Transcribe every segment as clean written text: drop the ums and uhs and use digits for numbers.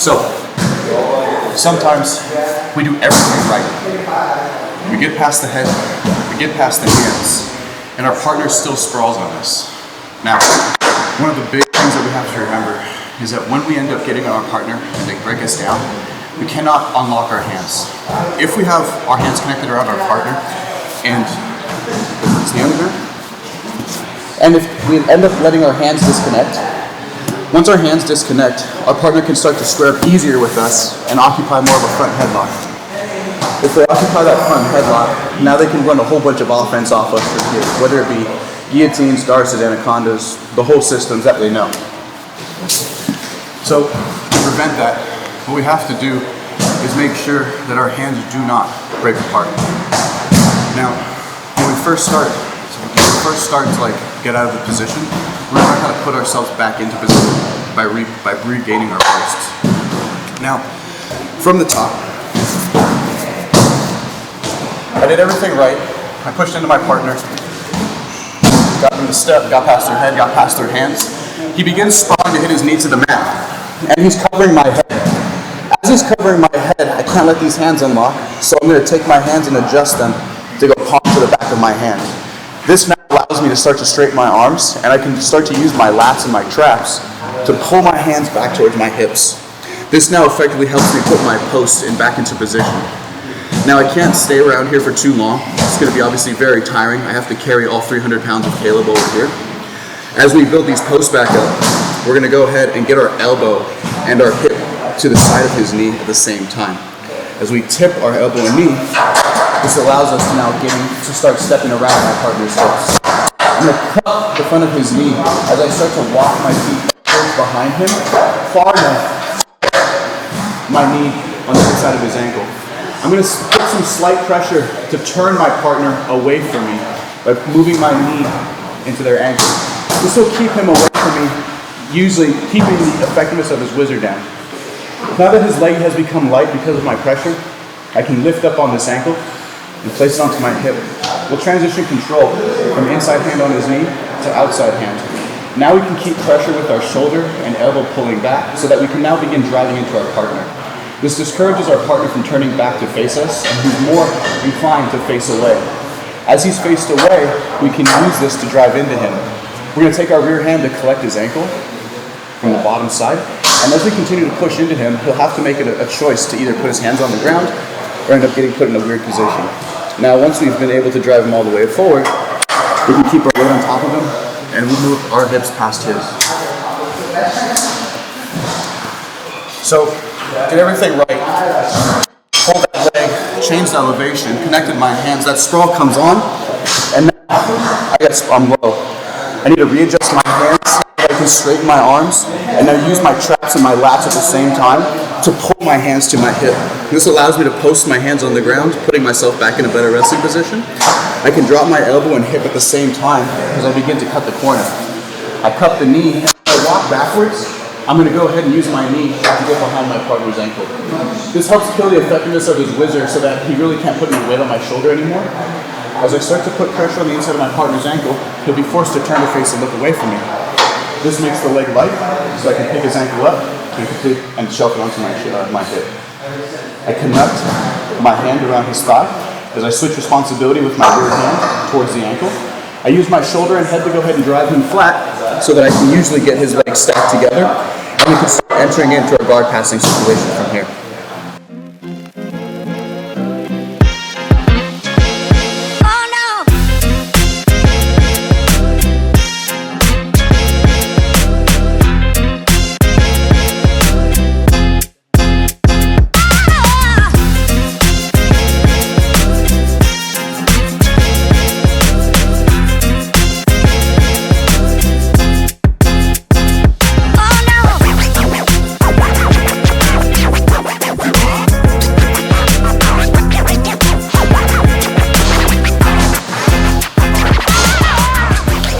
So, sometimes we do everything right. We get past the head, we get past the hands, and our partner still sprawls on us. Now, one of the big things that we have to remember is that when we end up getting on our partner and they break us down, we cannot unlock our hands. If we have our hands connected around our partner and if we end up letting our hands disconnect, once our hands disconnect, our partner can start to square up easier with us and occupy more of a front headlock. If they occupy that front headlock, now they can run a whole bunch of offense off us from here, whether it be guillotines, darts, anacondas, the whole systems that they know. So to prevent that, what we have to do is make sure that our hands do not break apart. Now, when we first start to like get out of the position, we're going to learn how to put ourselves back into position by regaining our bursts. Now, from the top, I did everything right. I pushed into my partner, got them to step, got past their head, got past their hands. He begins sprawling to hit his knee to the mat, and he's covering my head. As he's covering my head, I can't let these hands unlock, so I'm going to take my hands and adjust them to go palm to the back of my hand. This now allows me to start to straighten my arms, and I can start to use my lats and my traps to pull my hands back towards my hips. This now effectively helps me put my posts back into position. Now I can't stay around here for too long. It's going to be obviously very tiring. I have to carry all 300 pounds of Caleb over here. As we build these posts back up, we're going to go ahead and get our elbow and our hip to the side of his knee at the same time. As we tip our elbow and knee, this allows us to now start stepping around my partner's hips. I'm going to cut the front of his knee as I start to walk my feet behind him, far enough my knee on the inside of his ankle. I'm going to put some slight pressure to turn my partner away from me by moving my knee into their ankle. This will keep him away from me, usually keeping the effectiveness of his whizzer down. Now that his leg has become light because of my pressure, I can lift up on this ankle and place it onto my hip. We'll transition control from inside hand on his knee to outside hand. Now we can keep pressure with our shoulder and elbow pulling back so that we can now begin driving into our partner. This discourages our partner from turning back to face us, and he's more inclined to face away. As he's faced away, we can use this to drive into him. We're going to take our rear hand to collect his ankle from the bottom side, and as we continue to push into him, he'll have to make it a choice to either put his hands on the ground or end up getting put in a weird position. Now, once we've been able to drive him all the way forward, we can keep our weight on top of him, and we'll move our hips past his. So, did everything right. Hold that leg, changed the elevation, connected my hands. That sprawl comes on, and now I'm low. I need to readjust my hands so that I can straighten my arms, and now use my traps and my lats at the same time to pull my hands to my hip. This allows me to post my hands on the ground, putting myself back in a better wrestling position. I can drop my elbow and hip at the same time as I begin to cut the corner. I cut the knee, I walk backwards. I'm going to go ahead and use my knee to get behind my partner's ankle. This helps kill the effectiveness of his whizzer so that he really can't put any weight on my shoulder anymore. As I start to put pressure on the inside of my partner's ankle, he'll be forced to turn to face and look away from me. This makes the leg light, so I can pick his ankle up and shelf it onto my hip. I connect my hand around his thigh as I switch responsibility with my rear hand towards the ankle. I use my shoulder and head to go ahead and drive him flat so that I can usually get his legs stacked together, and we can start entering into a guard passing situation from here.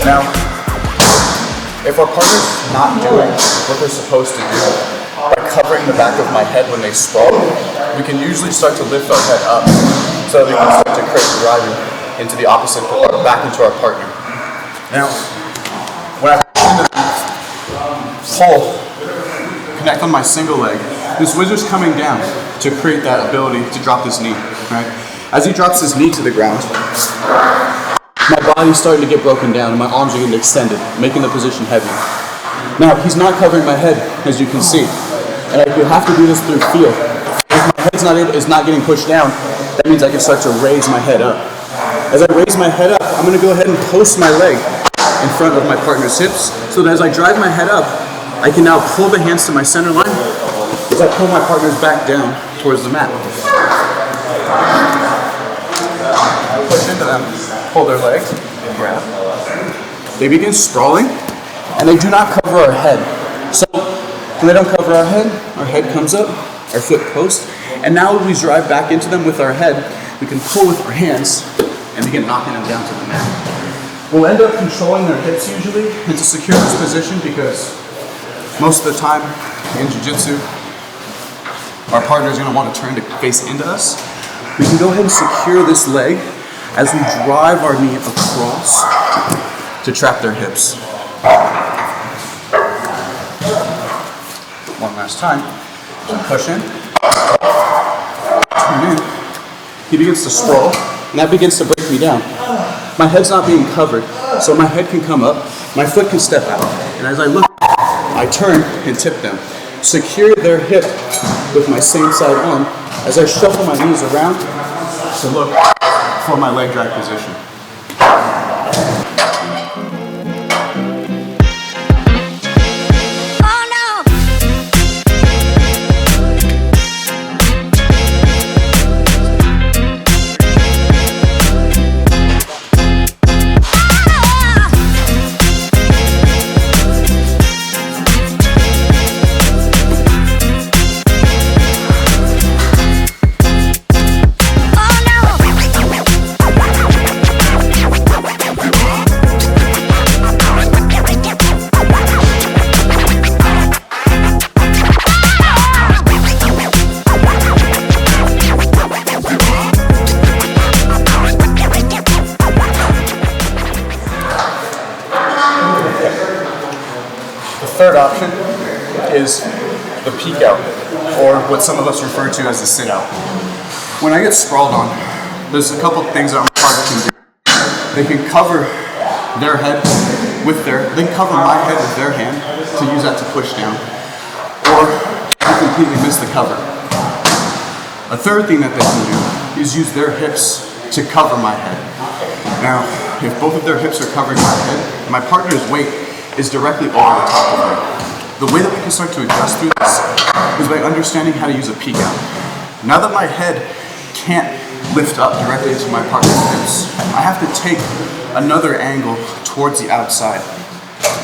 Now, if our partner's not doing what they're supposed to do by covering the back of my head when they sprawl, we can usually start to lift our head up so that we can start to create driving into the opposite, back into our partner. Now, when I pull, connect on my single leg, This wizard's coming down to create that ability to drop his knee, right? As he drops his knee to the ground, my body's starting to get broken down and my arms are getting extended, making the position heavy. Now, he's not covering my head, as you can see. And I will have to do this through feel. If my head's not getting pushed down, that means I can start to raise my head up. As I raise my head up, I'm going to go ahead and post my leg in front of my partner's hips, so that as I drive my head up, I can now pull the hands to my center line as I pull my partners back down towards the mat. Push into them, pull their legs, and grab. They begin sprawling, and they do not cover our head. So when they don't cover our head comes up, our foot posts, and now when we drive back into them with our head, we can pull with our hands and begin knocking them down to the mat. We'll end up controlling their hips usually, and to secure this position, because most of the time in jiu-jitsu, our partner is going to want to turn to face into us. We can go ahead and secure this leg as we drive our knee across to trap their hips. One last time. Push in, turn in. He begins to sprawl, and that begins to break me down. My head's not being covered, so my head can come up, my foot can step out, and as I look, I turn and tip them. Secure their hip with my same side arm as I shuffle my knees around to look for my leg drag position. Third option is the peek out, or what some of us refer to as the sit out. When I get sprawled on, there's a couple things that my partner can do. They can cover their head with they can cover my head with their hand to use that to push down, or I completely miss the cover. A third thing that they can do is use their hips to cover my head. Now, if both of their hips are covering my head, my partner's weight is directly over the top of me. The way that we can start to adjust through this is by understanding how to use a peek out. Now that my head can't lift up directly into my partner's hips, I have to take another angle towards the outside.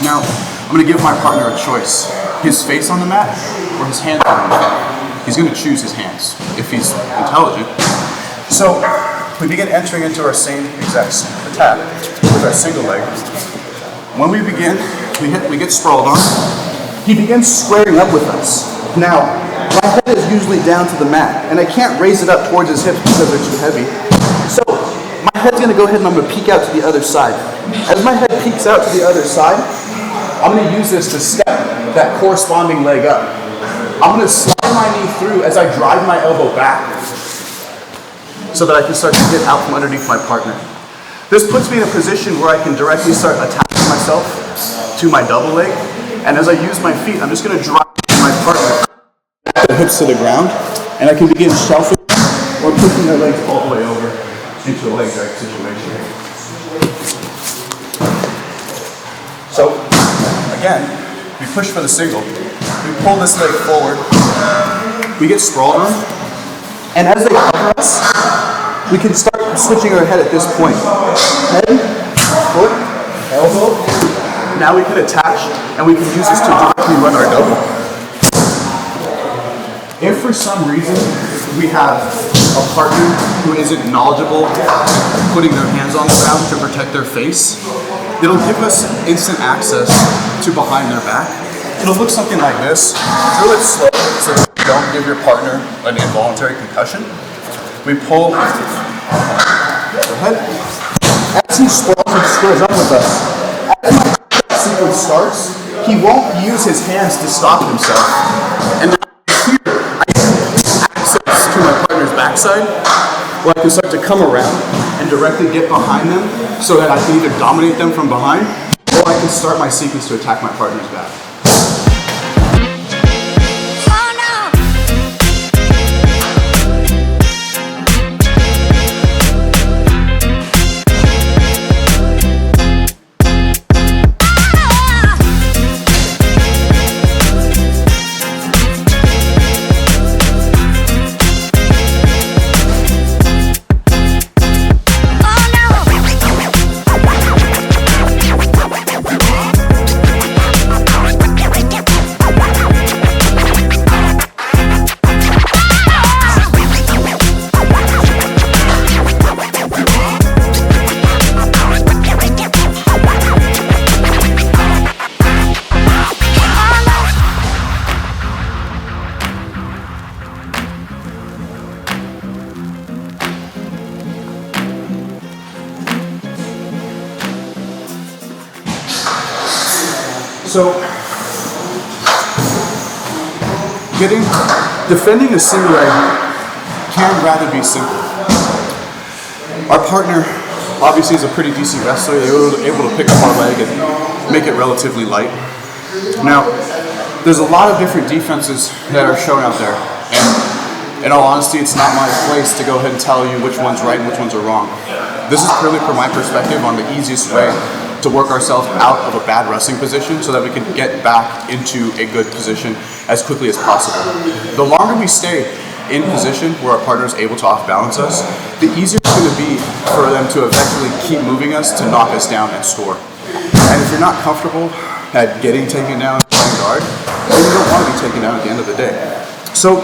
Now, I'm gonna give my partner a choice. His face on the mat or his hands on the mat. He's gonna choose his hands if he's intelligent. So, we begin entering into our same exact attack with our single leg. When we begin, we get sprawled on. He begins squaring up with us. Now, my head is usually down to the mat, and I can't raise it up towards his hips because they're too heavy. So, my head's gonna go ahead and I'm gonna peek out to the other side. As my head peeks out to the other side, I'm gonna use this to step that corresponding leg up. I'm gonna slide my knee through as I drive my elbow back so that I can start to get out from underneath my partner. This puts me in a position where I can directly start attaching myself to my double leg, and as I use my feet, I'm just going to drive my partner the hips to the ground, and I can begin shelfing or pushing their legs all the way over into a leg drag situation. So, again, we push for the single. We pull this leg forward. We get sprawled on, and as they cover us, we can start switching our head at this point. Head, foot, elbow. Now we can attach, and we can use this to directly run our double. If for some reason we have a partner who isn't knowledgeable putting their hands on the ground to protect their face, it'll give us instant access to behind their back. It'll look something like this. Drill it slow so that you don't give your partner an involuntary concussion. We pull the head. As he sprawls and squares up with us, as my sequence starts, he won't use his hands to stop himself. And here, side, where I can start to come around and directly get behind them so that I can either dominate them from behind or I can start my sequence to attack my partner's back. So, defending a single leg can rather be simple. Our partner obviously is a pretty decent wrestler. They were able to pick up our leg and make it relatively light. Now, there's a lot of different defenses that are shown out there, and in all honesty, it's not my place to go ahead and tell you which one's right and which ones are wrong. This is purely from my perspective on the easiest way to work ourselves out of a bad wrestling position so that we can get back into a good position as quickly as possible. The longer we stay in position where our partner is able to off-balance us, the easier it's going to be for them to eventually keep moving us to knock us down and score. And if you're not comfortable at getting taken down and playing guard, then you don't want to be taken down at the end of the day. So,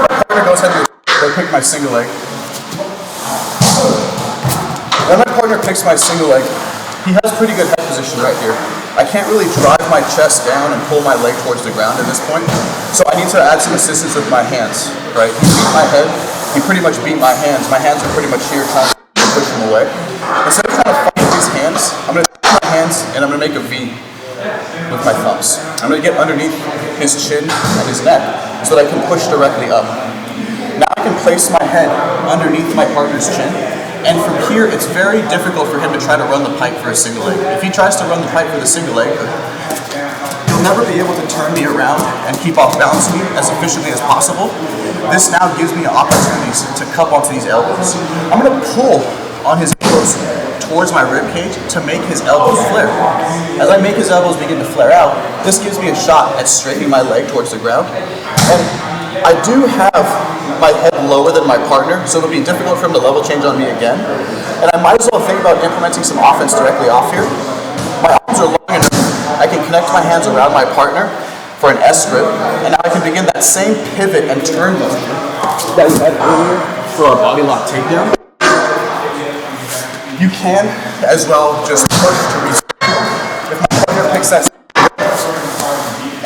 my partner goes ahead and pick my single leg. When my partner picks my single leg, he has pretty good head position right here. I can't really drive my chest down and pull my leg towards the ground at this point, so I need to add some assistance with my hands, right? He beat my head, he pretty much beat my hands. My hands are pretty much here trying to push him away. Instead of trying to fight with these hands, I'm going to take my hands and I'm going to make a V with my thumbs. I'm going to get underneath his chin and his neck so that I can push directly up. Now I can place my head underneath my partner's chin. And from here, it's very difficult for him to try to run the pipe for a single leg. If he tries to run the pipe for the single leg, he'll never be able to turn me around and keep off balance me as efficiently as possible. This now gives me opportunities to cup onto these elbows. I'm going to pull on his elbows towards my rib cage to make his elbows flare. As I make his elbows begin to flare out, this gives me a shot at straightening my leg towards the ground. And I do have my head lower than my partner, so it'll be difficult for him to level change on me again. And I might as well think about implementing some offense directly off here. My arms are long enough, I can connect my hands around my partner for an S grip, and now I can begin that same pivot and turn motion that we had earlier for our body lock takedown. You can as well just push to reset. If my partner picks that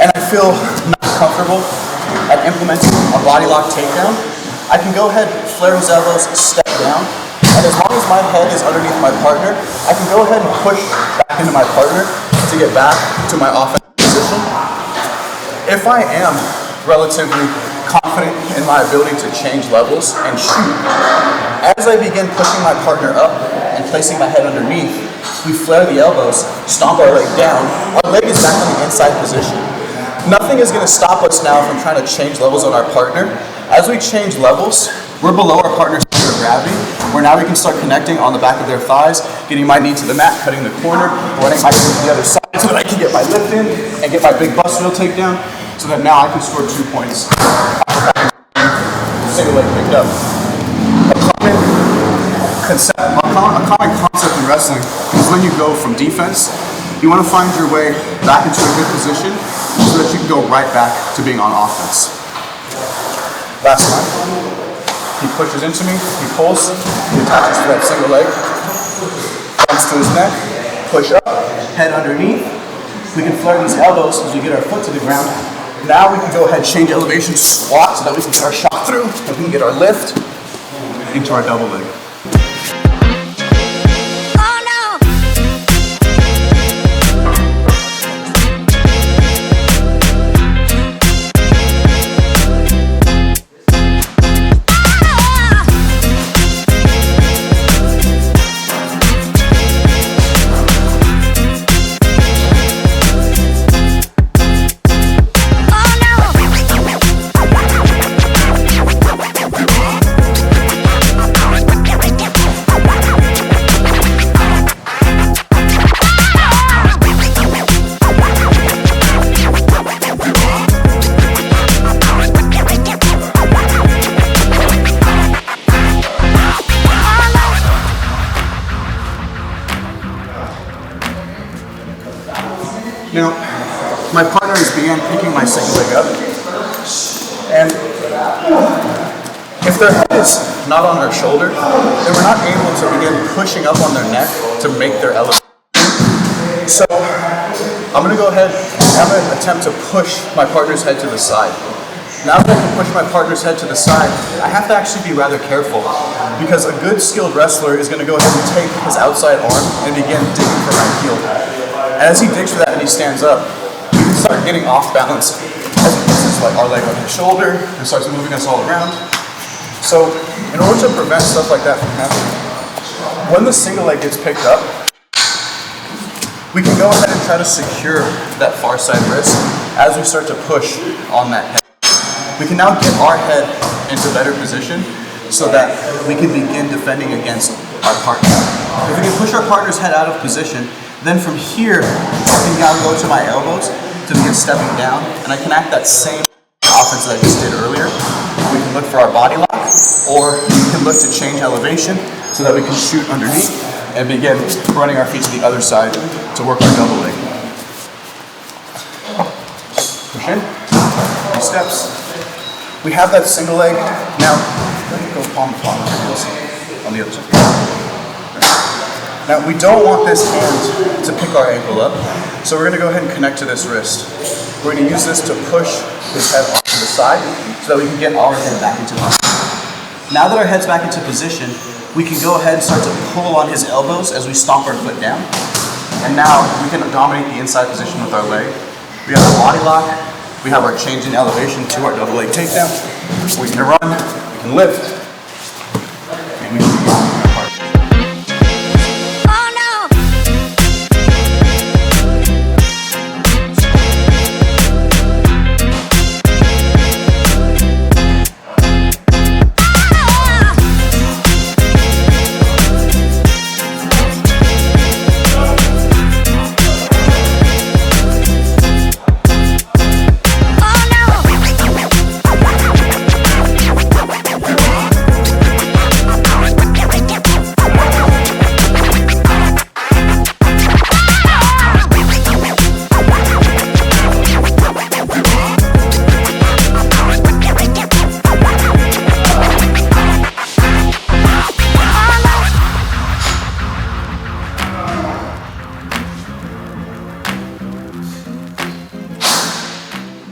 and I feel not comfortable at implementing a body lock takedown, I can go ahead, flare his elbows, step down, and as long as my head is underneath my partner, I can go ahead and push back into my partner to get back to my offensive position. If I am relatively confident in my ability to change levels and shoot, as I begin pushing my partner up and placing my head underneath, we flare the elbows, stomp our leg down, our leg is back in the inside position. Nothing is going to stop us now from trying to change levels on our partner. As we change levels, we're below our partner's center of gravity, where now we can start connecting on the back of their thighs, getting my knee to the mat, cutting the corner, running my knee to the other side so that I can get my lift in and get my big bust wheel takedown, so that now I can score 2 points. Single leg picked up. A common concept in wrestling is when you go from defense, you want to find your way back into a good position so that you can go right back to being on offense. Last time, he pushes into me, he pulls, he attaches to that single leg, comes to his neck, push up, head underneath. We can flare these elbows as we get our foot to the ground. Now we can go ahead and change elevation, squat so that we can get our shot through, and we can get our lift into our double leg. Now, my partners began picking my single leg up, and if their head is not on their shoulder, then we're not able to begin pushing up on their neck to make their elevation. So I'm going to go ahead and I'm going to attempt to push my partner's head to the side. Now that I can push my partner's head to the side, I have to actually be rather careful because a good skilled wrestler is going to go ahead and take his outside arm and begin digging for my heel. And as he digs for that and he stands up, we can start getting off balance as he puts our leg on his shoulder and starts moving us all around. So in order to prevent stuff like that from happening, when the single leg gets picked up, we can go ahead and try to secure that far side wrist as we start to push on that head. We can now get our head into a better position so that we can begin defending against our partner. If we can push our partner's head out of position, then from here, I can now go to my elbows to begin stepping down, and I can act that same offense that I just did earlier. We can look for our body lock, or we can look to change elevation so that we can shoot underneath and begin running our feet to the other side to work our double leg. Push in, 3 steps. We have that single leg. Now, let me go palm to palm on the other side. Now, we don't want this hand to pick our ankle up, so we're going to go ahead and connect to this wrist. We're going to use this to push his head off to the side so that we can get our head back into position. Now that our head's back into position, we can go ahead and start to pull on his elbows as we stomp our foot down. And now we can dominate the inside position with our leg. We have a body lock. We have our change in elevation to our double leg takedown. We can run, we can lift, and we can begin our part.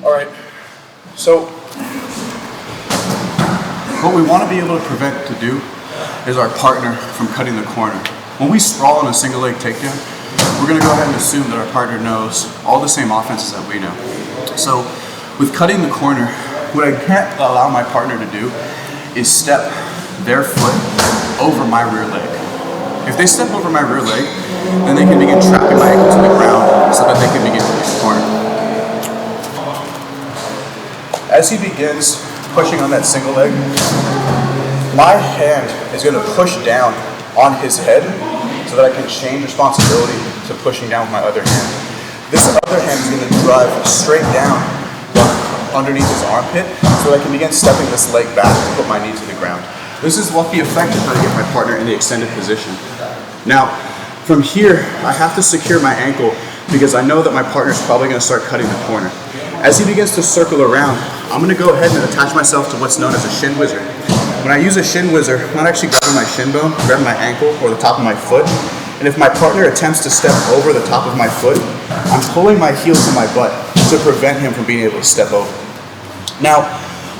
Alright, so what we want to be able to prevent to do is our partner from cutting the corner. When we sprawl on a single leg takedown, we're going to go ahead and assume that our partner knows all the same offenses that we know. So with cutting the corner, what I can't allow my partner to do is step their foot over my rear leg. If they step over my rear leg, then they can begin trapping my ankle to the ground so that they can begin to push the corner. As he begins pushing on that single leg, my hand is going to push down on his head so that I can change responsibility to pushing down with my other hand. This other hand is going to drive straight down underneath his armpit so that I can begin stepping this leg back to put my knee to the ground. This is what the effect is how to get my partner in the extended position. Now, from here, I have to secure my ankle because I know that my partner is probably going to start cutting the corner. As he begins to circle around, I'm going to go ahead and attach myself to what's known as a shin whizzer. When I use a shin whizzer, I'm not actually grabbing my shin bone, I'm grabbing my ankle or the top of my foot. And if my partner attempts to step over the top of my foot, I'm pulling my heel to my butt to prevent him from being able to step over. Now,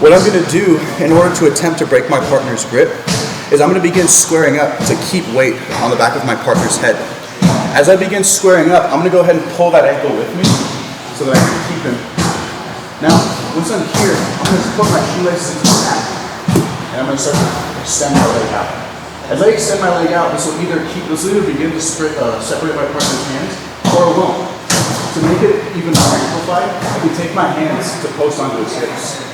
what I'm going to do in order to attempt to break my partner's grip is I'm going to begin squaring up to keep weight on the back of my partner's head. As I begin squaring up, I'm going to go ahead and pull that ankle with me so that I can keep him. Now, once I'm here, I'm going to put my shoelaces into the mat, and I'm going to start to extend my leg out. As I extend my leg out, this will either begin to separate my partner's hands, or it won't. To make it even more amplified, I can take my hands to post onto his hips.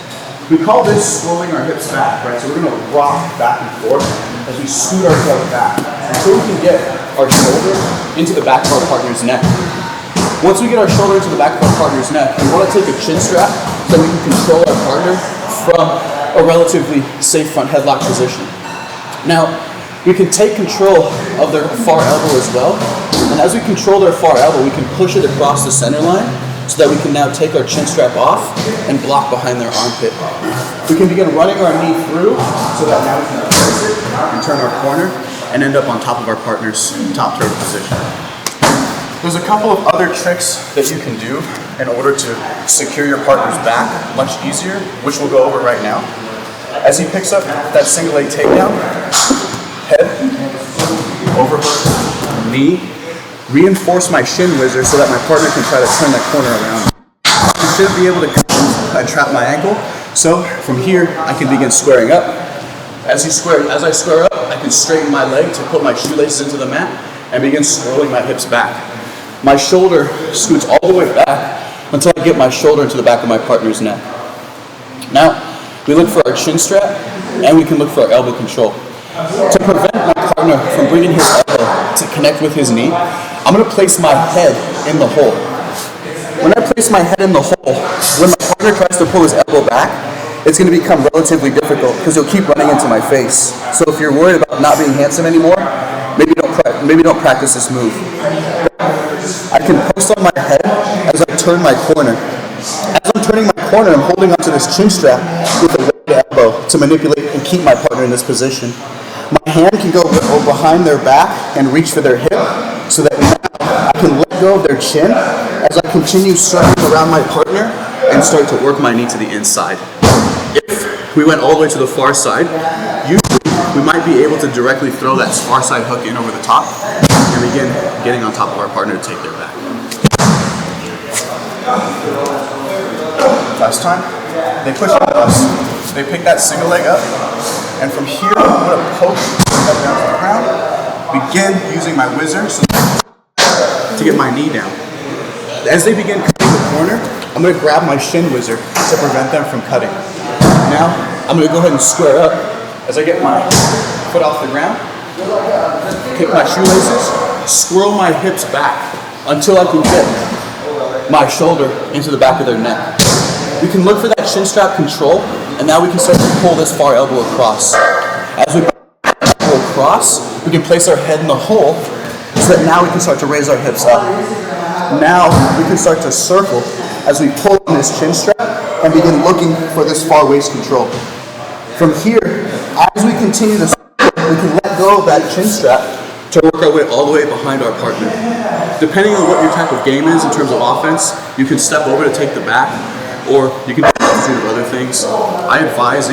We call this scrolling our hips back, right? So we're going to rock back and forth as we scoot ourselves back until we can get our shoulder into the back of our partner's neck. Once we get our shoulder into the back of our partner's neck, we want to take a chin strap so we can control our partner from a relatively safe front headlock position. Now, we can take control of their far elbow as well, and And as we control their far elbow, we can push it across the center line so that we can now take our chin strap off and block behind their armpit. We can begin running our knee through so that now we can reverse it and turn our corner and end up on top of our partner's top turtle position. There's a couple of other tricks that you can do in order to secure your partner's back much easier, which we'll go over right now. As he picks up that single leg takedown, head, overhook, knee, reinforce my shin whizzer so that my partner can try to turn that corner around. He shouldn't be able to trap my ankle, so from here I can begin squaring up. As I square up, I can straighten my leg to put my shoelaces into the mat and begin scrolling my hips back. My shoulder scoots all the way back until I get my shoulder into the back of my partner's neck. Now, we look for our chin strap and we can look for our elbow control. To prevent my partner from bringing his elbow to connect with his knee, I'm going to place my head in the hole. When I place my head in the hole, when my partner tries to pull his elbow back, it's going to become relatively difficult because he'll keep running into my face. So if you're worried about not being handsome anymore, maybe don't practice this move. I can post on my head as I turn my corner. As I'm turning my corner, I'm holding onto this chin strap with a wide elbow to manipulate and keep my partner in this position. My hand can go behind their back and reach for their hip so that I can let go of their chin as I continue circling around my partner and start to work my knee to the inside. If we went all the way to the far side, usually we might be able to directly throw that far side hook in over the top and begin getting on top of our partner to take their back. Last time, they push into us, they pick that single leg up, and from here I'm going to poke that down to the ground, begin using my whizzer to get my knee down. As they begin cutting the corner, I'm going to grab my shin whizzer to prevent them from cutting. Now, I'm going to go ahead and square up as I get my foot off the ground, kick my shoelaces, swirl my hips back until I can get my shoulder into the back of their neck. We can look for that chin strap control, and now we can start to pull this far elbow across. As we pull the elbow across, we can place our head in the hole so that now we can start to raise our hips up. Now we can start to circle as we pull on this chin strap and begin looking for this far waist control. From here, as we continue to circle, we can let go of that chin strap to work our way all the way behind our partner. Depending on what your type of game is in terms of offense, you can step over to take the back, or you can do a multitude of other things. I advise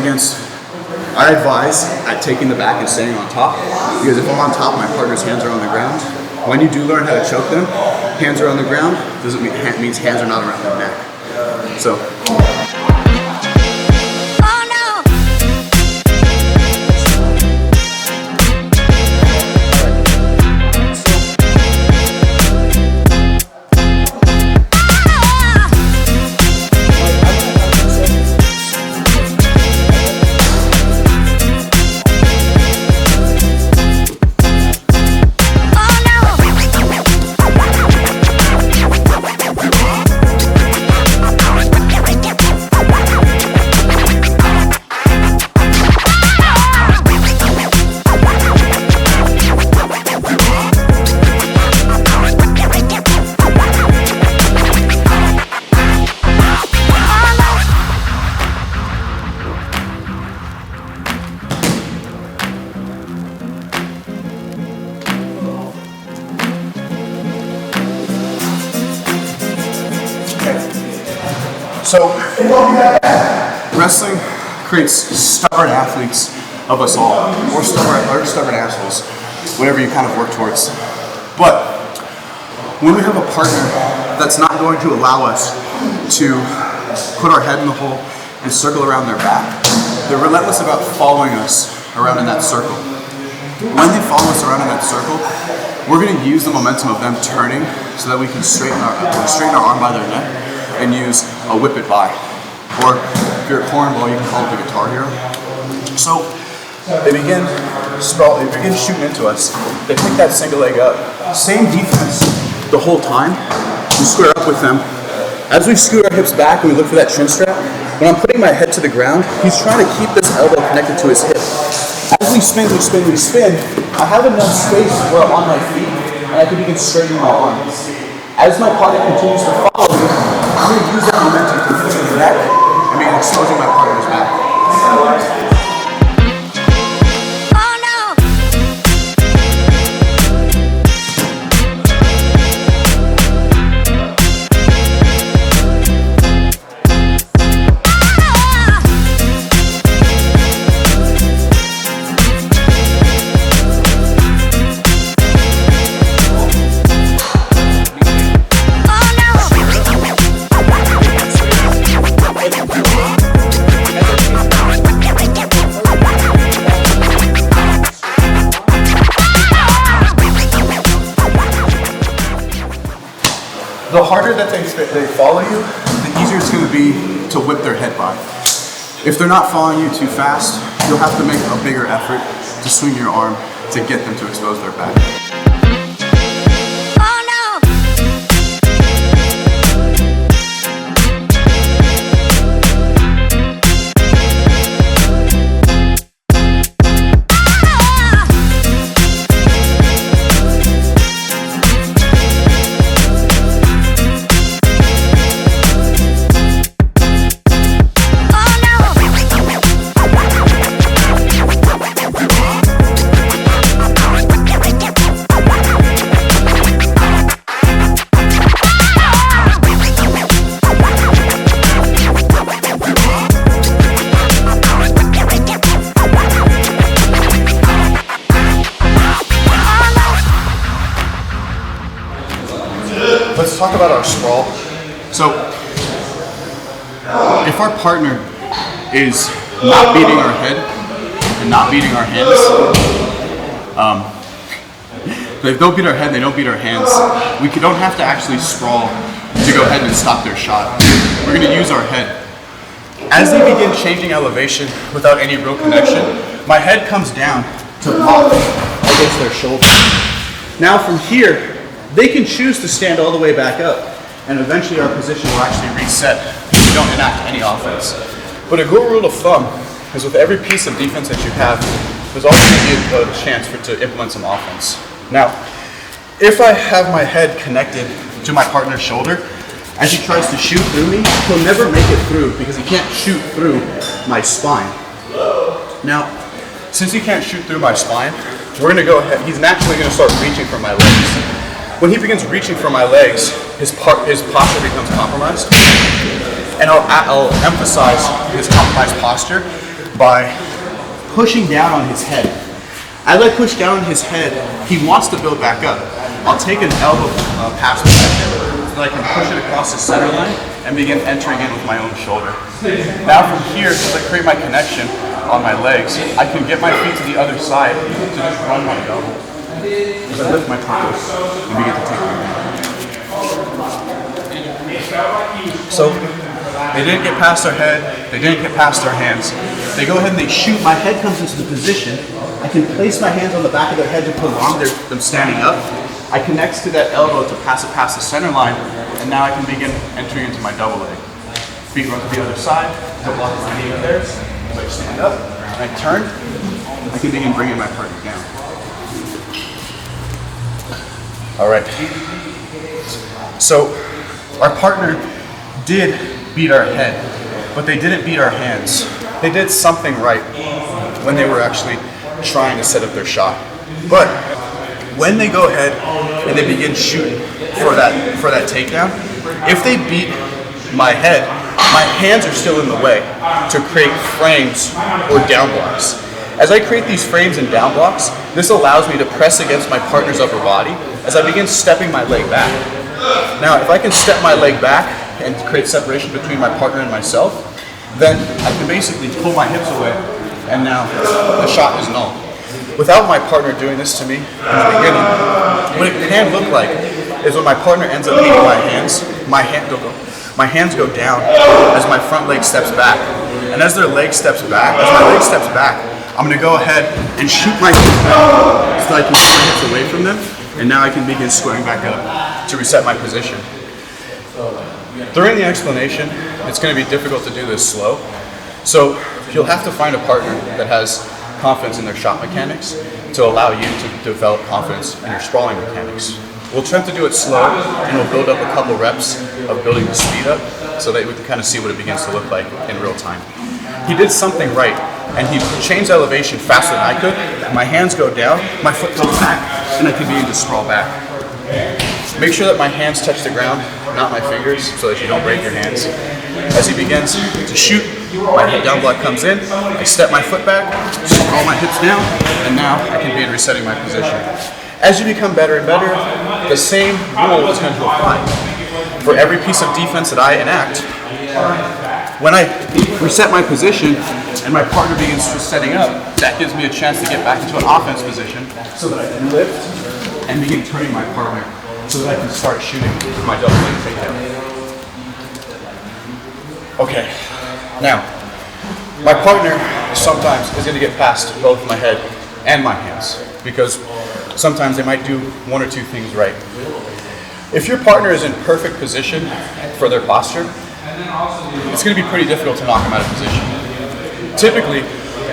at taking the back and staying on top, because if I'm on top, my partner's hands are on the ground. When you do learn how to choke them, hands are on the ground, doesn't mean means hands are not around their neck. So. So, wrestling creates stubborn athletes of us all, or stubborn assholes, whatever you kind of work towards. But when we have a partner that's not going to allow us to put our head in the hole and circle around their back, they're relentless about following us around in that circle. When they follow us around in that circle, we're going to use the momentum of them turning so that we can straighten our arm by their neck and use a whip it by. Or if you're at cornball, you can call it the Guitar Hero. So they begin shooting into us. They pick that single leg up. Same defense the whole time. We square up with them. As we scoot our hips back and we look for that chin strap, when I'm putting my head to the ground, he's trying to keep this elbow connected to his hip. As we spin, I have enough space where I'm on my feet and I can begin straightening my arms. As my partner continues to follow me, I'm going to use that momentum to push the neck and begin exposing my partner's back. The harder that they follow you, the easier it's going to be to whip their head by. If they're not following you too fast, you'll have to make a bigger effort to swing your arm to get them to expose their back. Let's talk about our sprawl. So, if our partner is not beating our head and not beating our hands, if they don't beat our head, they don't beat our hands, we don't have to actually sprawl to go ahead and stop their shot. We're going to use our head. As they begin changing elevation without any real connection, my head comes down to block against their shoulder. Now from here, they can choose to stand all the way back up, and eventually our position will actually reset if we don't enact any offense. But a good rule of thumb is with every piece of defense that you have, there's always going to be a chance to implement some offense. Now, if I have my head connected to my partner's shoulder, as he tries to shoot through me, he'll never make it through because he can't shoot through my spine. Now, since he can't shoot through my spine, we're going to go ahead, he's naturally going to start reaching for my legs. When he begins reaching for my legs, his posture becomes compromised. And I'll emphasize his compromised posture by pushing down on his head. As I push down on his head, he wants to build back up. I'll take an elbow past him so that I can push it across the center line and begin entering in with my own shoulder. Now from here, as I create my connection on my legs, I can get my feet to the other side to just run my elbow. As I lift my toes and begin to take my hand. So they didn't get past their head, they didn't get past their hands. They go ahead and they shoot, my head comes into the position. I can place my hands on the back of their head to prolong them standing up. I connect to that elbow to pass it past the center line, and now I can begin entering into my double leg. Feet run to the other side, don't block my knee there. As I stand up, and I turn, I can begin bringing my partner down. All right. So our partner did beat our head, but they didn't beat our hands. They did something right when they were actually trying to set up their shot. But when they go ahead and they begin shooting for that takedown, if they beat my head, my hands are still in the way to create frames or down blocks. As I create these frames and down blocks, this allows me to press against my partner's upper body as I begin stepping my leg back. Now, if I can step my leg back and create separation between my partner and myself, then I can basically pull my hips away, and now the shot is null. Without my partner doing this to me in the beginning, what it can look like is when my partner ends up hitting my hands, my hands go down as my front leg steps back. And as their leg steps back, I'm going to go ahead and shoot my hips back so I can get my hips away from them, and now I can begin squaring back up to reset my position. During the explanation, it's going to be difficult to do this slow, so you'll have to find a partner that has confidence in their shot mechanics to allow you to develop confidence in your sprawling mechanics. We'll attempt to do it slow, and we'll build up a couple reps of building the speed up so that we can kind of see what it begins to look like in real time. He did something right, and he changed elevation faster than I could. My hands go down, my foot goes back, and I can begin to sprawl back. Make sure that my hands touch the ground, not my fingers, so that you don't break your hands. As he begins to shoot, my head down block comes in, I step my foot back, sprawl my hips down, and now I can begin resetting my position. As you become better and better, the same rule is going to apply. For every piece of defense that I enact, when I reset my position and my partner begins setting up, that gives me a chance to get back into an offense position so that I can lift and begin turning my partner so that I can start shooting my double leg takedown. Okay, now, my partner sometimes is going to get past both my head and my hands because sometimes they might do one or two things right. If your partner is in perfect position for their posture, it's going to be pretty difficult to knock them out of position. Typically,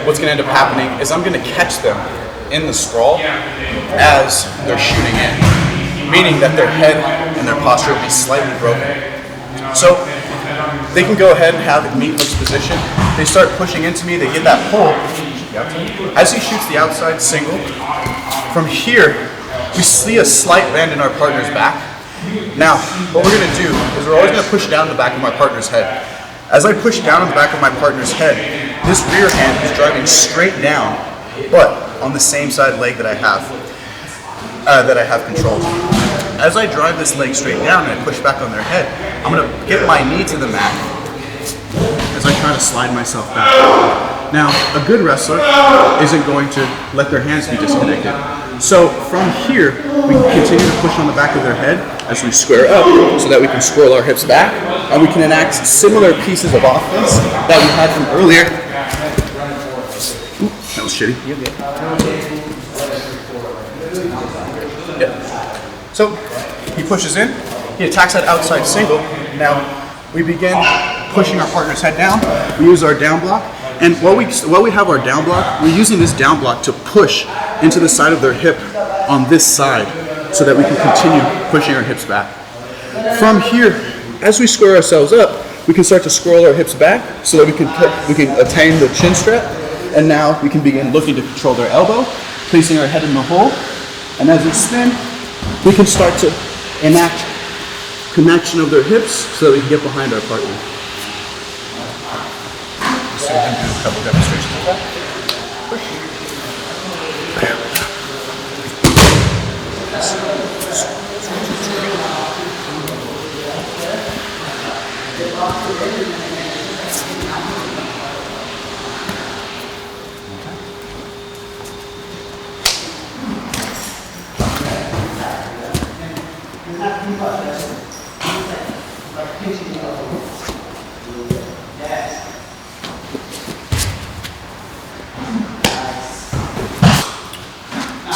what's going to end up happening is I'm going to catch them in the sprawl as they're shooting in, meaning that their head and their posture will be slightly broken. So they can go ahead and have it meet hooks position. They start pushing into me, they get that pull. As he shoots the outside single, from here, we see a slight bend in our partner's back. Now, what we're going to do is we're always going to push down the back of my partner's head. As I push down on the back of my partner's head, this rear hand is driving straight down, but on the same side leg that I have control. As I drive this leg straight down and I push back on their head, I'm going to get my knee to the mat as I try to slide myself back. Now, a good wrestler isn't going to let their hands be disconnected. So from here, we can continue to push on the back of their head as we square up so that we can swirl our hips back and we can enact similar pieces of offense that we had from earlier. Ooh, that was shitty. Yeah. So he pushes in, he attacks that outside single. Now we begin pushing our partner's head down. We use our down block. And while we have our down block, we're using this down block to push into the side of their hip on this side so that we can continue pushing our hips back. From here, as we square ourselves up, we can start to scroll our hips back so that we can attain the chin strap. And now we can begin looking to control their elbow, placing our head in the hole. And as we spin, we can start to enact connection of their hips so that we can get behind our partner. So we can do a couple demonstrations of that.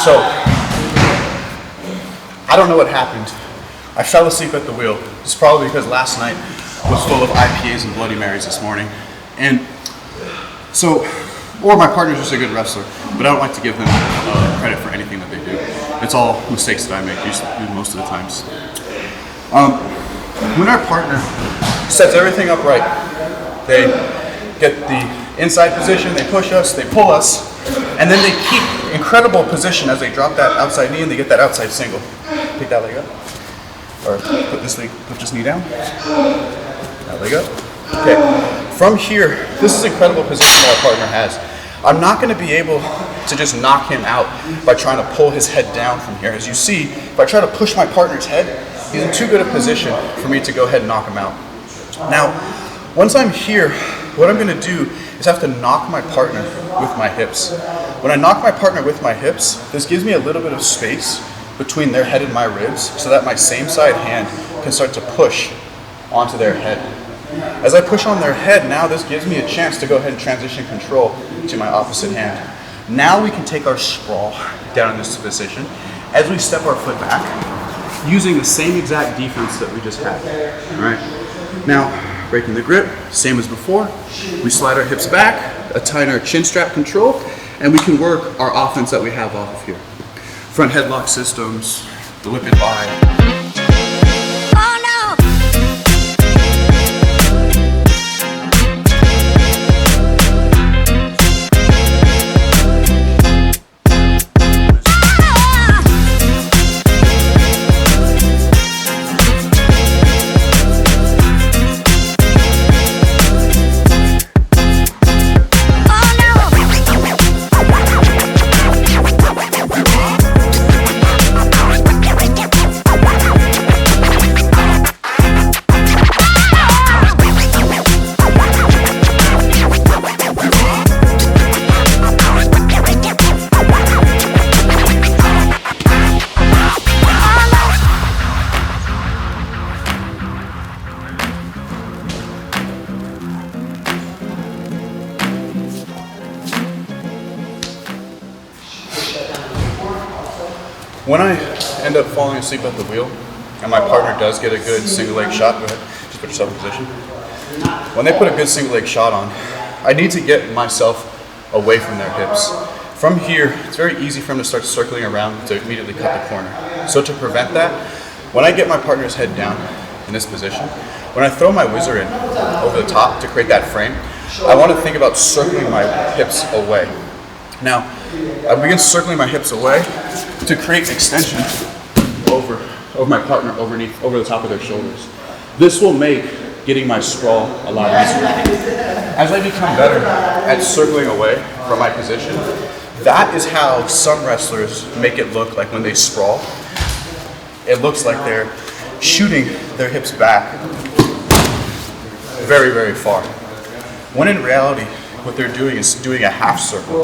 So, I don't know what happened. I fell asleep at the wheel. It's probably because last night was full of IPAs and Bloody Marys this morning. And so, or my partner's just a good wrestler, but I don't like to give them credit for anything that they do. It's all mistakes that I make most of the times. When our partner sets everything up right, they get the inside position, they push us, they pull us, and then they keep incredible position as they drop that outside knee and they get that outside single. Pick that leg up. Or put this knee down. That leg up. Okay. From here, this is incredible position that our partner has. I'm not going to be able to just knock him out by trying to pull his head down from here. As you see, if I try to push my partner's head, he's in too good a position for me to go ahead and knock him out. Now, once I'm here, what I'm going to do is have to knock my partner with my hips. When I knock my partner with my hips, this gives me a little bit of space between their head and my ribs so that my same side hand can start to push onto their head. As I push on their head, now this gives me a chance to go ahead and transition control to my opposite hand. Now we can take our sprawl down in this position as we step our foot back using the same exact defense that we just had. All right. Now, breaking the grip, same as before. We slide our hips back, attain our chin strap control, and we can work our offense that we have off of here. Front headlock systems, the whip and lie. When I end up falling asleep at the wheel, and my partner does get a good single leg shot, go ahead, just put yourself in position. When they put a good single leg shot on, I need to get myself away from their hips. From here, it's very easy for them to start circling around to immediately cut the corner. So to prevent that, when I get my partner's head down in this position, when I throw my whizzer in over the top to create that frame, I want to think about circling my hips away. Now, I begin circling my hips away to create extension over my partner over the top of their shoulders. This will make getting my sprawl a lot easier. As I become better at circling away from my position, that is how some wrestlers make it look like when they sprawl. It looks like they're shooting their hips back very, very far. When in reality, what they're doing is doing a half circle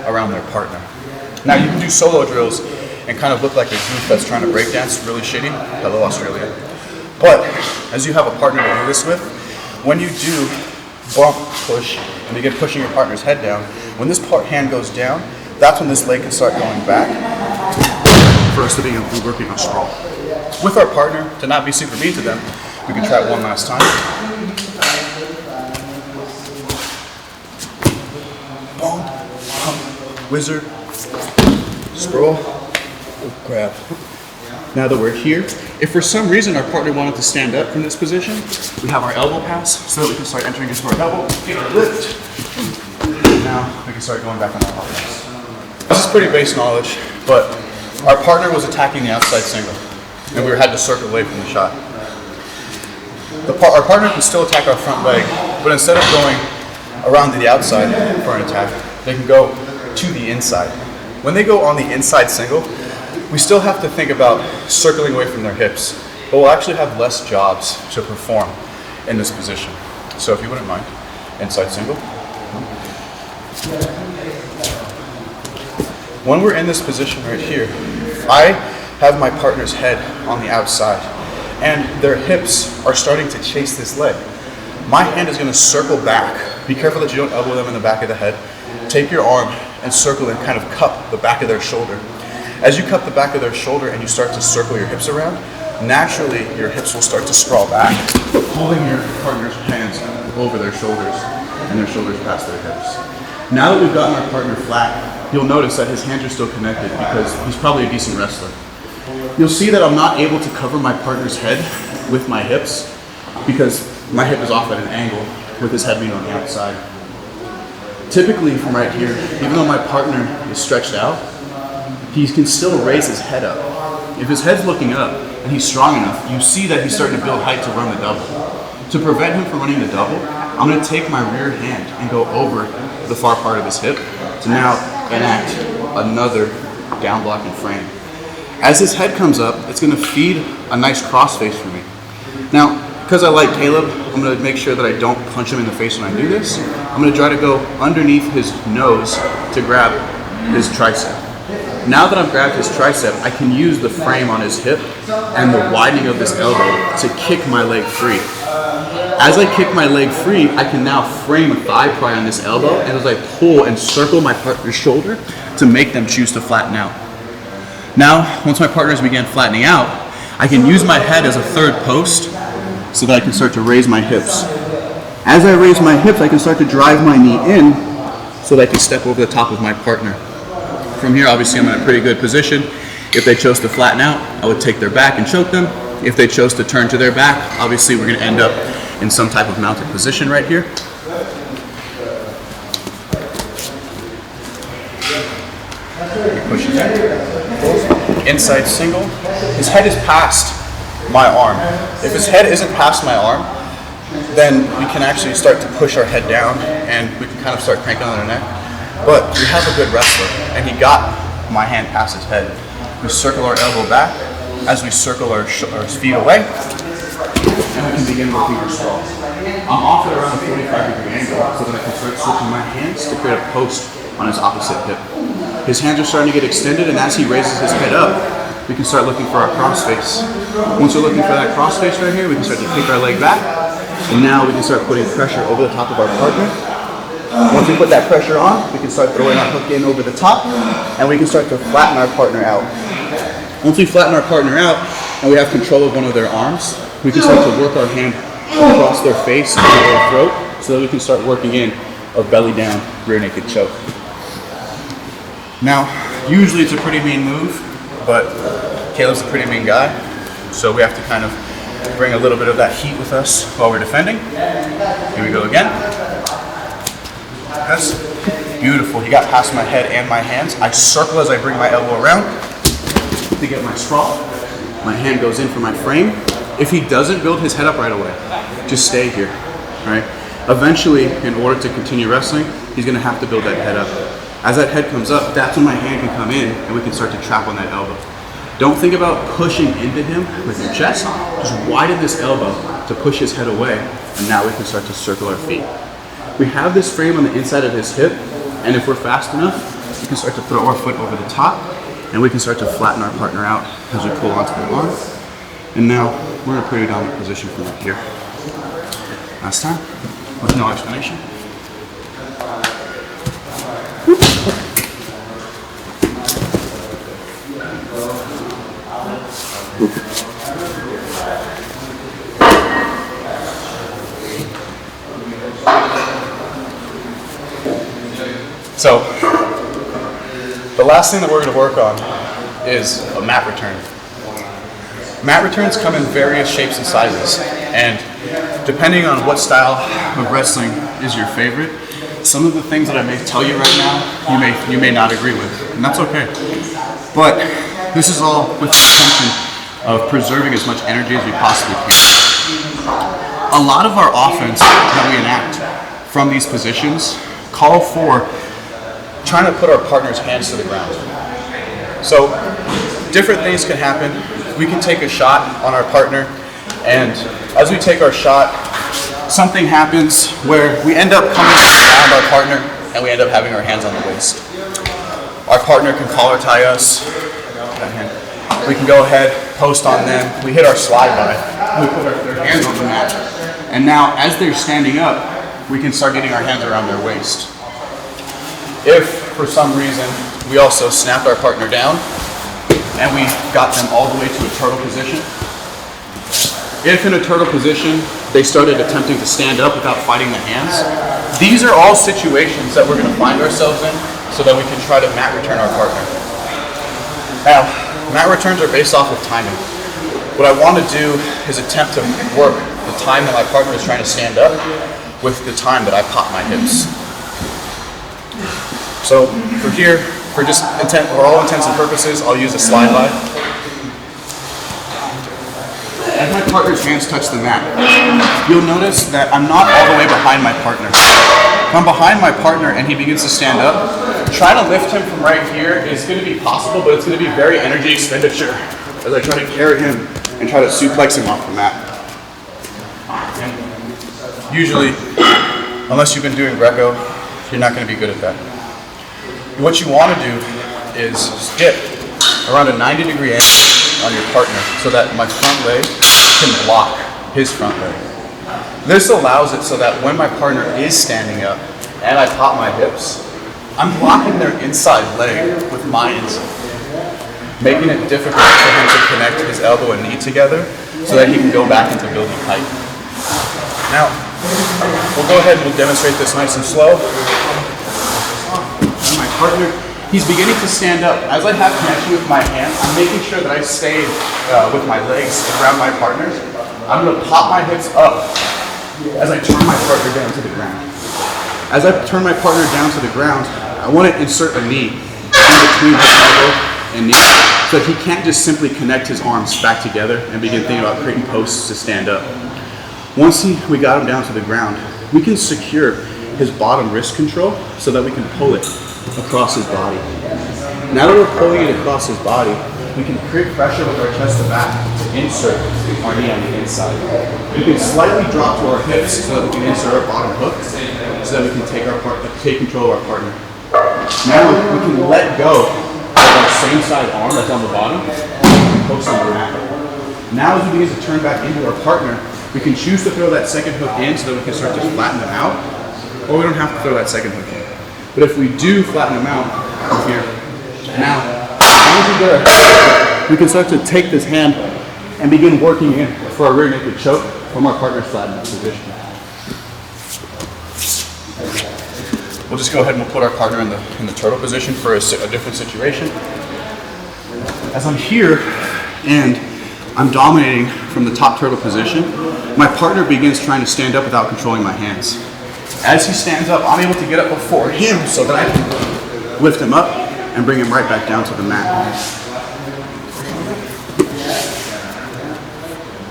around their partner. Now you can do solo drills and kind of look like a goof that's trying to breakdance really shitty. Hello, Australia. But as you have a partner to do this with, when you do bump, push, and begin pushing your partner's head down, when this hand goes down, that's when this leg can start going back for us to be working on sprawl. With our partner, to not be super mean to them, we can try it one last time. Bump, pump, whizzer, sprawl, grab. Now that we're here, if for some reason our partner wanted to stand up from this position, we have our elbow pass so that we can start entering into our elbow, get our lift. Now we can start going back on our offense. This is pretty base knowledge, but our partner was attacking the outside single, and we had to circle away from the shot. Our partner can still attack our front leg, but instead of going around to the outside for an attack, they can go to the inside. When they go on the inside single, we still have to think about circling away from their hips, but we'll actually have less jobs to perform in this position. So if you wouldn't mind, inside single. When we're in this position right here, I have my partner's head on the outside, and their hips are starting to chase this leg. My hand is going to circle back. Be careful that you don't elbow them in the back of the head. Take your arm and circle and kind of cup the back of their shoulder. As you cup the back of their shoulder and you start to circle your hips around, naturally your hips will start to sprawl back, holding your partner's hands over their shoulders and their shoulders past their hips. Now that we've gotten our partner flat, you'll notice that his hands are still connected because he's probably a decent wrestler. You'll see that I'm not able to cover my partner's head with my hips because my hip is off at an angle with his head being on the outside. Typically from right here, even though my partner is stretched out, he can still raise his head up. If his head's looking up and he's strong enough, you see that he's starting to build height to run the double. To prevent him from running the double, I'm going to take my rear hand and go over the far part of his hip to now enact another down blocking frame. As his head comes up, it's going to feed a nice crossface for me. Now, because I like Caleb, I'm going to make sure that I don't punch him in the face when I do this. I'm going to try to go underneath his nose to grab his tricep. Now that I've grabbed his tricep, I can use the frame on his hip and the widening of this elbow to kick my leg free. As I kick my leg free, I can now frame a thigh pry on this elbow, and as I pull and circle my partner's shoulder to make them choose to flatten out. Now, once my partners began flattening out, I can use my head as a third post so that I can start to raise my hips. As I raise my hips, I can start to drive my knee in so that I can step over the top of my partner. From here, obviously, I'm in a pretty good position. If they chose to flatten out, I would take their back and choke them. If they chose to turn to their back, obviously we're going to end up in some type of mounted position right here. Push his head. Inside single. His head is past my arm. If his head isn't past my arm, then we can actually start to push our head down and we can kind of start cranking on their neck. But we have a good wrestler, and he got my hand past his head. We circle our elbow back as we circle our feet away, and we can begin with finger sprawls. I'm off at around a 45-degree angle so that I can start switching my hands to create a post on his opposite hip. His hands are starting to get extended, and as he raises his head up, we can start looking for our crossface. Once we're looking for that crossface right here, we can start to kick our leg back, and now we can start putting pressure over the top of our partner. Once we put that pressure on, we can start throwing our hook in over the top, and we can start to flatten our partner out. Once we flatten our partner out, and we have control of one of their arms, we can start to work our hand across their face and their throat, so that we can start working in a belly down, rear naked choke. Now, usually it's a pretty mean move, but Caleb's a pretty mean guy, so we have to kind of bring a little bit of that heat with us while we're defending. Here we go again. That's beautiful. He got past my head and my hands. I circle as I bring my elbow around to get my sprawl. My hand goes in for my frame. If he doesn't build his head up right away, just stay here, right? Eventually, in order to continue wrestling, he's gonna have to build that head up. As that head comes up, that's when my hand can come in and we can start to trap on that elbow. Don't think about pushing into him with your chest. Just widen this elbow to push his head away, and now we can start to circle our feet. We have this frame on the inside of his hip, and if we're fast enough, we can start to throw our foot over the top, and we can start to flatten our partner out as we pull onto their arm. And now we're in a pretty dominant position from right here. Last time, with no explanation. So, the last thing that we're going to work on is a mat return. Mat returns come in various shapes and sizes, and depending on what style of wrestling is your favorite, some of the things that I may tell you right now, you may not agree with, and that's okay. But this is all with the intention of preserving as much energy as we possibly can. A lot of our offense that we enact from these positions call for trying to put our partner's hands to the ground. So different things can happen. We can take a shot on our partner, and as we take our shot, something happens where we end up coming around our partner and we end up having our hands on the waist. Our partner can collar tie us. We can go ahead, post on them. We hit our slide by. We put their hands on the mat. And now as they're standing up, we can start getting our hands around their waist. If for some reason we also snapped our partner down and we got them all the way to a turtle position, if in a turtle position they started attempting to stand up without fighting the hands, these are all situations that we're going to find ourselves in so that we can try to mat return our partner. Now, mat returns are based off of timing. What I want to do is attempt to work the time that my partner is trying to stand up with the time that I pop my hips. So for here, for all intents and purposes, I'll use a slide by. As my partner's hands touch the mat, you'll notice that I'm not all the way behind my partner. If I'm behind my partner and he begins to stand up, trying to lift him from right here is going to be possible, but it's going to be very energy expenditure as I try to carry him and try to suplex him off the mat. And usually, unless you've been doing Greco, you're not going to be good at that. What you want to do is dip around a 90-degree angle on your partner so that my front leg can block his front leg. This allows it so that when my partner is standing up and I pop my hips, I'm blocking their inside leg with my inside, making it difficult for him to connect his elbow and knee together so that he can go back into building height. Now, we'll go ahead and we'll demonstrate this nice and slow. partner, he's beginning to stand up. As I have connection with my hand, I'm making sure that I stay with my legs around my partner. I'm gonna pop my hips up as I turn my partner down to the ground. As I turn my partner down to the ground, I want to insert a knee in between his elbow and knee so that he can't just simply connect his arms back together and begin thinking about creating posts to stand up. Once we got him down to the ground, we can secure his bottom wrist control so that we can pull it across his body. Now that we're pulling it across his body, we can create pressure with our chest to back to insert our knee on the inside. We can slightly drop to our hips so that we can insert our bottom hook so that we can take control of our partner. Now we can let go of our same side arm that's on the bottom and post on the mat. Now as we begin to turn back into our partner, we can choose to throw that second hook in so that we can start to flatten them out, or we don't have to throw that second hook in. But if we do flatten them out here, now we can start to take this hand and begin working in for our rear naked choke from our partner's flattened position. We'll just go ahead and we'll put our partner in the turtle position for a different situation. As I'm here and I'm dominating from the top turtle position, my partner begins trying to stand up without controlling my hands. As he stands up, I'm able to get up before him so that I can lift him up and bring him right back down to the mat.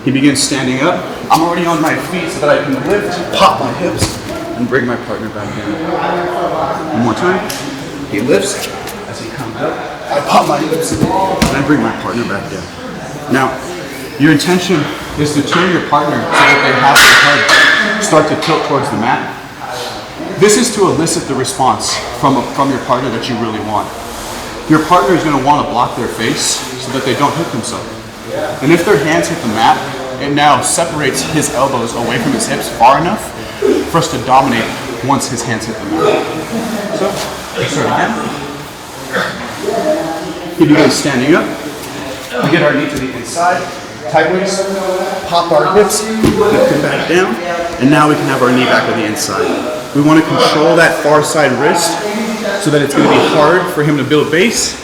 He begins standing up. I'm already on my feet so that I can lift, pop my hips, and bring my partner back down. One more time. He lifts. As he comes up, I pop my hips, and I bring my partner back down. Now, your intention is to turn your partner so that they have their head start to tilt towards the mat. This is to elicit the response from your partner that you really want. Your partner is going to want to block their face so that they don't hit themselves. And if their hands hit the mat, it now separates his elbows away from his hips far enough for us to dominate once his hands hit the mat. So, let's start again. He begins standing up. We get our knee to the inside, tight waist, pop our hips, lift him back down, and now we can have our knee back to the inside. We want to control that far side wrist so that it's going to be hard for him to build base.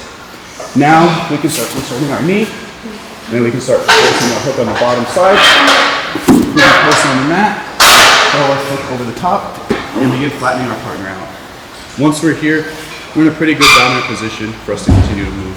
Now we can start inserting our knee, and then we can start placing our hook on the bottom side. We can place on the mat, throw our hook over the top, and begin flattening our partner out. Once we're here, we're in a pretty good dominant position for us to continue to move.